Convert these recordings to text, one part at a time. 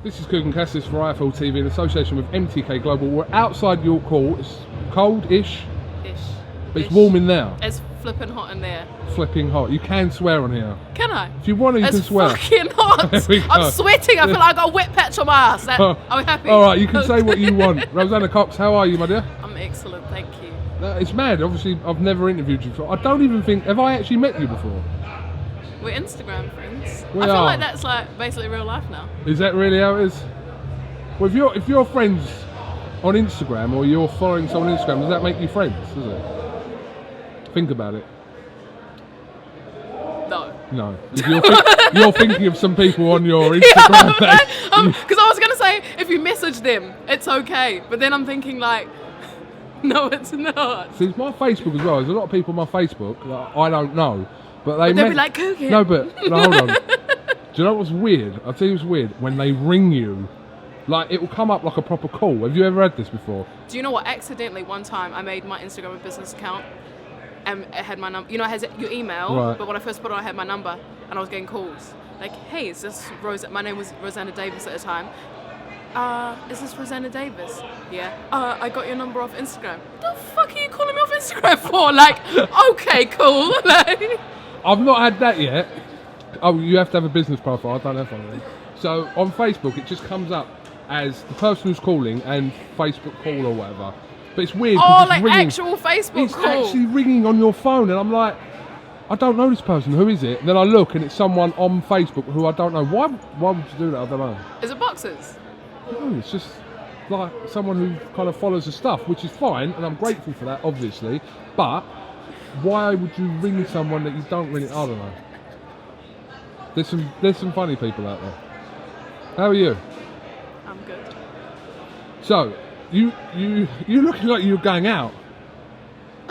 This is KUGAN CASSIUS for IFL TV in association with MTK Global. We're outside York Hall. It's cold-ish. But it's warm in there. It's flipping hot in there. Flipping hot. You can swear on here. Can I? If you want to, you can swear. It's fucking hot. I'm sweating. I feel like I got a wet patch on my ass. I'm happy. All right, you can say what you want. Roseanna Cox, how are you, my dear? I'm excellent, thank you. It's mad. Obviously, I've never interviewed you before. I don't even think... Have I actually met you before? We're Instagram friends. We I feel are. like that's like basically real life now. Is that really how it is? Well, if you're friends on Instagram or you're following someone on Instagram, does that make you friends, does it? Think about it. No. No. You're thinking of some people on your Instagram. Because I was going to say, if you message them, it's okay. But then I'm thinking like, no, it's not. See, it's my Facebook as well. There's a lot of people on my Facebook that I don't know. But they'll be like, KUGAN. No, but hold on. Do you know what's weird? I'll tell you what's weird. When they ring you, like it will come up like a proper call. Have you ever had this before? Do you know what? Accidentally, one time I made my Instagram a business account and it had my number. You know, it has your email, right. But when I first put it on, I had my number and I was getting calls. Like, hey, is this Rose? My name was Roseanna Davis at the time. Is this Roseanna Davis? Yeah. I got your number off Instagram. The fuck are you calling me off Instagram for? Like, okay, cool. Like, I've not had that yet. Oh, you have to have a business profile. I don't have one of them. So on Facebook, it just comes up as the person who's calling and Facebook call or whatever. But it's weird. oh, it's like ringing. actual Facebook It's call. actually ringing on your phone, and I'm like, I don't know this person. Who is it? And then I look, and it's someone on Facebook who I don't know. Why would you do that? I don't know. Is it boxers? No, it's just like someone who kind of follows the stuff, which is fine, and I'm grateful for that, obviously. But why would you ring someone that you don't really? I don't know. There's some funny people out there. How are you? I'm good. So you looking like you're going out.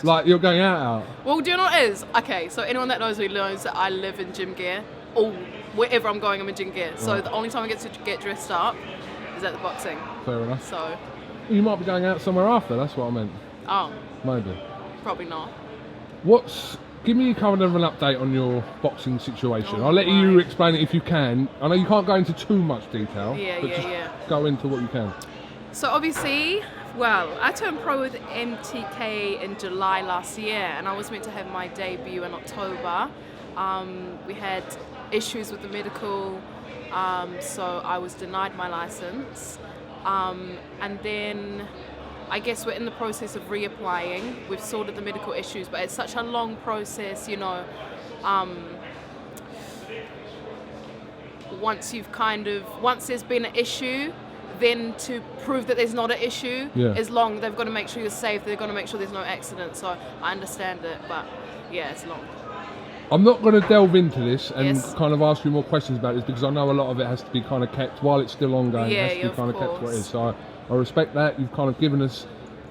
Like you're going out. Well, do you know what it is? Okay, so anyone that knows me knows that I live in gym gear. Or wherever I'm going, I'm in gym gear. So Right. the only time I get to get dressed up is at the boxing. Fair enough. So, You might be going out somewhere after. That's what I meant. oh, Maybe. probably not. Give me kind of an update on your boxing situation. Oh, I'll let you right. explain it if you can. I know you can't go into too much detail. Yeah, but yeah, just yeah. go into what you can. So obviously, well, I turned pro with MTK in July last year, and I was meant to have my debut in October. We had issues with the medical, so I was denied my license. And then I guess we're in the process of reapplying. We've sorted the medical issues, but it's such a long process, you know. Once there's been an issue, then to prove that there's not an issue is long. They've got to make sure you're safe. They've got to make sure there's no accident. So I understand it, but yeah, it's long. I'm not going to delve into this and Yes. kind of ask you more questions about this because I know a lot of it has to be kind of kept while it's still ongoing. Yeah, it has to be of kind of kept what it course. is. So I respect that. You've kind of given us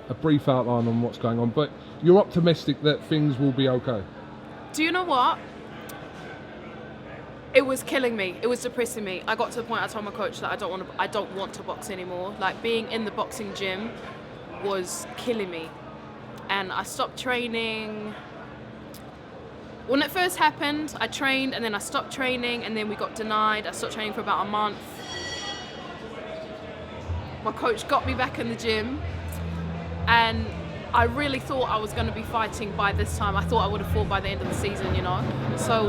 a brief outline on what's going on, but you're optimistic that things will be okay. Do you know what? It was killing me. It was depressing me. I got to the point I told my coach that I don't want to box anymore. Like being in the boxing gym was killing me. And I stopped training. When it first happened, I trained and then I stopped training and then we got denied. I stopped training for about a month. My coach got me back in the gym and I really thought I was going to be fighting by this time. I thought I would have fought by the end of the season, you know. So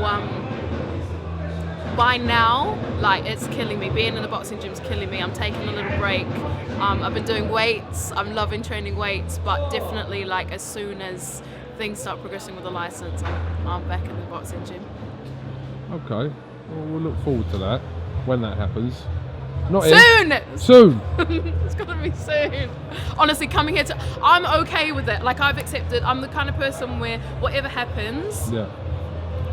by now, like, it's killing me. Being in the boxing gym is killing me. I'm taking a little break. I've been doing weights. I'm loving training weights, but definitely, like, as soon as things start progressing with the license, I'm back in the boxing gym. Okay. Well, we'll look forward to that when that happens. Not Soon! Soon. It's gonna be soon. Honestly, coming here I'm okay with it. Like, I've accepted. I'm the kind of person where whatever happens, Yeah.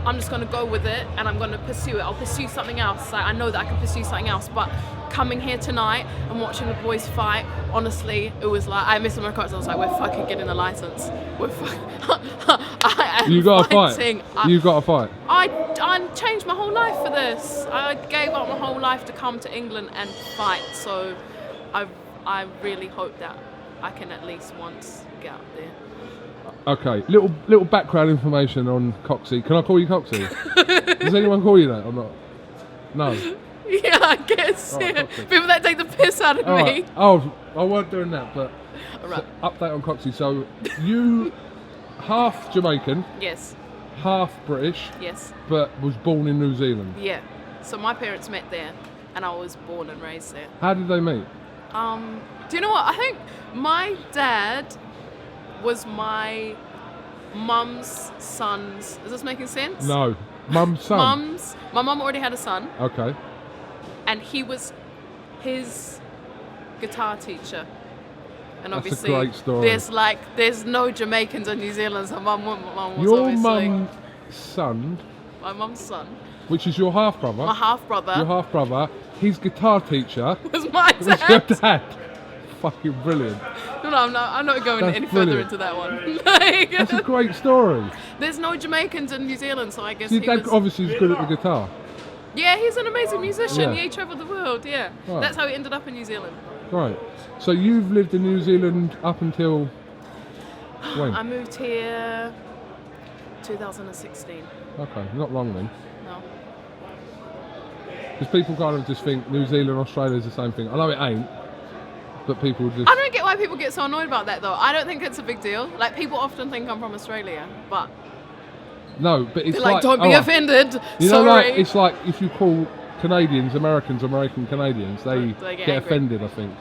I'm just going to go with it and I'm going to pursue it. I'll pursue something else. Like, I know that I can pursue something else, but coming here tonight and watching the boys fight, honestly, it was like, I missed my coach. I was like, we're fucking getting the license. We're fucking... You got to fighting. fight. You got to fight. I changed my whole life for this. I gave up my whole life to come to England and fight. So I really hope that I can at least once get out there. Okay, little background information on Coxie. Can I call you Coxie? Does anyone call you that or not? No. Yeah, I guess. Alright, Yeah. Coxie. People that take the piss out of All me. right. Oh, I weren't doing that, but Alright. so, update on Coxie. So you half Jamaican, Yes. half British, Yes. but was born in New Zealand. Yeah. So my parents met there, and I was born and raised there. How did they meet? Do you know what? I think my dad was my mum's son's. Is this making sense? No, mum's son. My mum already had a son, Okay. and he was his guitar teacher. And That's a obviously, great story. there's no Jamaicans in New Zealand, so mum was Your obviously mum's son, my mum's son. which is your half brother. My half brother Your half brother. His guitar teacher was my was your dad. dad. Fucking brilliant. No, I'm not going That's any further brilliant. into that one. Like, That's a great story. there's no Jamaicans in New Zealand, so I guess Your he dad was. obviously is good at the guitar. Yeah, he's an amazing musician. Yeah. Yeah, he travelled the world. Yeah, Right. that's how he ended up in New Zealand. Right. So you've lived in New Zealand up until when? I moved here 2016. Okay, not long then. No. Because people kind of just think New Zealand, Australia is the same thing. I know it ain't, but people just. I don't get why people get so annoyed about that though. I don't think it's a big deal. Like people often think I'm from Australia, but No, but it's they're like, don't be alright. offended. You know, Sorry. like it's like if you call Canadians Americans, American Canadians, they They get get angry. offended. I think.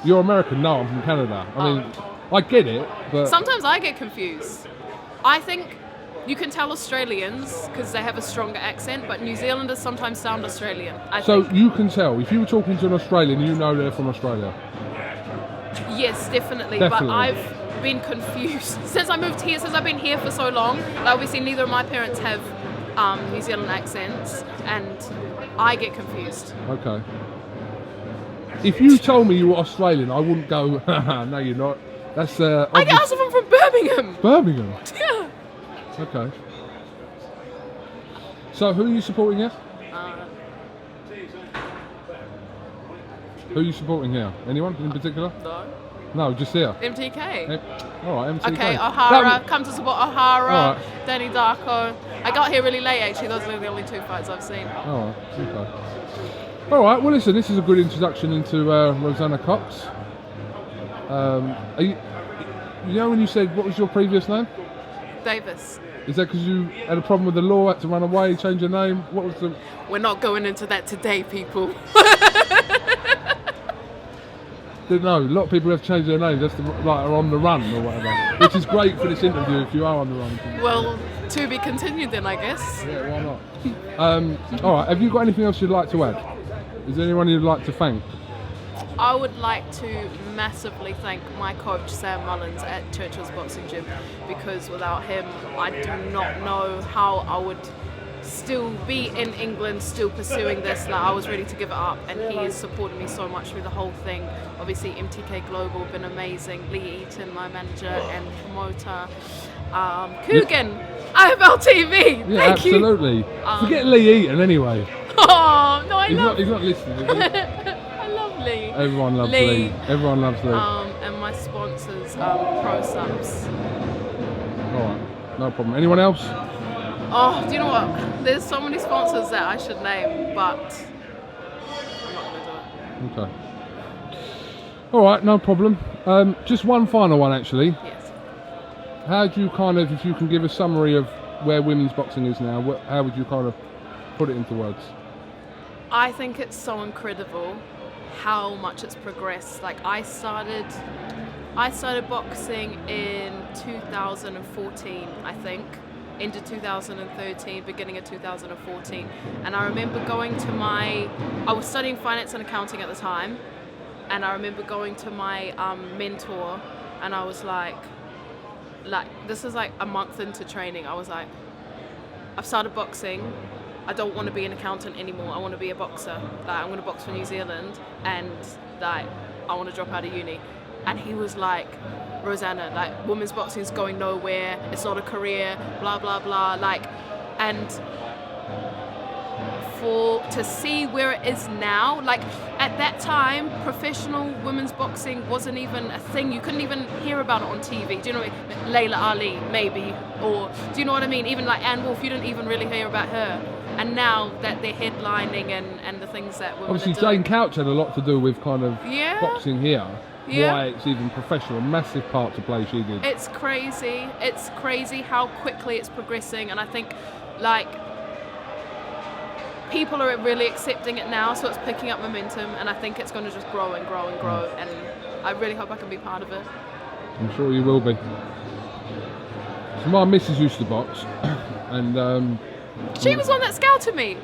You're American? No, I'm from Canada. I mean, I get it, but Sometimes I get confused. I think you can tell Australians because they have a stronger accent, but New Zealanders sometimes sound Australian. I so think. you can tell if you were talking to an Australian, you know they're from Australia. Yes, definitely. Definitely. But I've been confused since I moved here. Since I've been here for so long, like obviously neither of my parents have New Zealand accents, and I get confused. Okay. If you told me you were Australian, I wouldn't go. No, you're not. That's I get obvious- asked if I'm from Birmingham. Birmingham. Yeah. Okay. So who are you supporting here? Who are you supporting here? Anyone in particular? No. No, just here. MTK. All right, MTK. Okay, That O'Hara. was- Come to support O'Hara. Alright. Danny Darko. I got here really late actually. Those are the only two fights I've seen. All right, okay. All right, well listen, this is a good introduction into Roseanna Cox. Are you know when you said, what was your previous name? Davis. Is that because you had a problem with the law, had to run away, change your name? What was the... We're not going into that today, people. Didn't know, a lot of people have changed their names just to, like, are on the run or whatever. Which is great for this interview if you are on the run. Well, to be continued then, I guess. Yeah, why not? All right, have you got anything else you'd like to add? Is there anyone you'd like to thank? I would like to massively thank my coach Sam Mullins at Churchill's Boxing Gym, because without him I do not know how I would still be in England, still pursuing this. Like, I was ready to give it up, and he has supported me so much through the whole thing. Obviously MTK Global have been amazing. Lee Eaton, my manager and promoter. KUGAN, IFL TV. Yeah, Thank you. absolutely. Forget Lee Eaton anyway. Oh no, I He's love. not listening, is he? I love Lee. Everyone loves Lee. Lee. Everyone loves Lee. And my sponsors, Pro Subs. All right, no problem. Anyone else? Oh, do you know what? There's so many sponsors that I should name, but I'm not going to do it. Okay. All right, no problem. Just one final one, actually. Yes. How do you kind of, if you can give a summary of where women's boxing is now, how would you kind of put it into words? I think it's so incredible how much it's progressed. Like I started boxing in 2014, I think. Into 2013, beginning of 2014, and I remember going to I was studying finance and accounting at the time, and I remember going to my mentor, and I was like this is like a month into training. I was like, I've started boxing. I don't want to be an accountant anymore. I want to be a boxer. Like I'm going to box for New Zealand, and like I want to drop out of uni. And he was like, Roseanna, like women's boxing is going nowhere. It's not a career. Blah blah blah. Like, and to see where it is now, like at that time, professional women's boxing wasn't even a thing. You couldn't even hear about it on TV. Do you know what I mean? Layla Ali, maybe, or do you know what I mean? Even like Ann Wolfe, you didn't even really hear about her. And now that they're headlining and the things that women Obviously, are doing. Jane Couch had a lot to do with kind of Yeah. boxing here. Yeah. Why it's even professional, a massive part to play she did. It's crazy. It's crazy how quickly it's progressing, and I think like people are really accepting it now, so it's picking up momentum, and I think it's going to just grow and grow and grow, and I really hope I can be part of it. I'm sure you will be. So my missus used to box, and She was one that scouted me.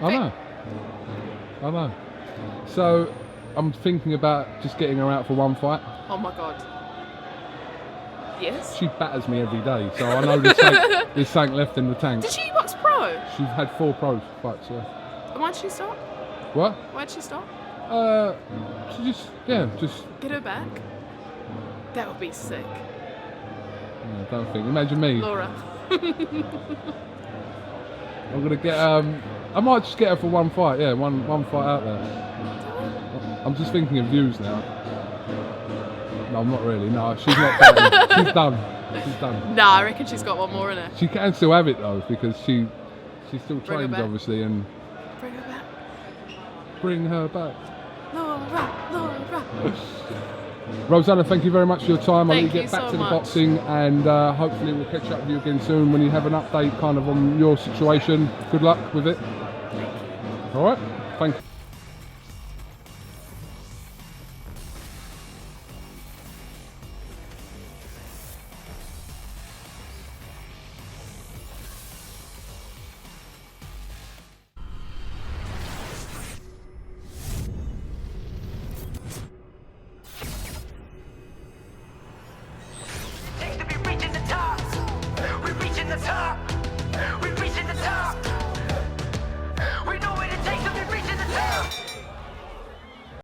I know. So I'm thinking about just getting her out for one fight. Oh my god. Yes. She batters me every day, so I know there's something left in the tank. Did she box pro? She's had 4 pro fights, yeah. And why did she stop? What? Why did she stop? She just Get her back. That would be sick. yeah, don't think. Imagine me. Laura. I'm gonna get I might just get her for one fight, yeah, one fight out there. I'm just thinking of views now. No, I'm not really. No, she's not fighting. She's done. She's done. Nah, I reckon she's got one more in her. She can still have it though, because she still Bring her trains back. obviously, and Bring her back. bring her back. Laura. Roseanna, thank you very much for your time. I'll let you Thank get you back so to the much. boxing, and hopefully we'll catch up with you again soon when you have an update kind of on your situation. Good luck with it. All right, thank you. Seems to be reaching the top. We're reaching the top.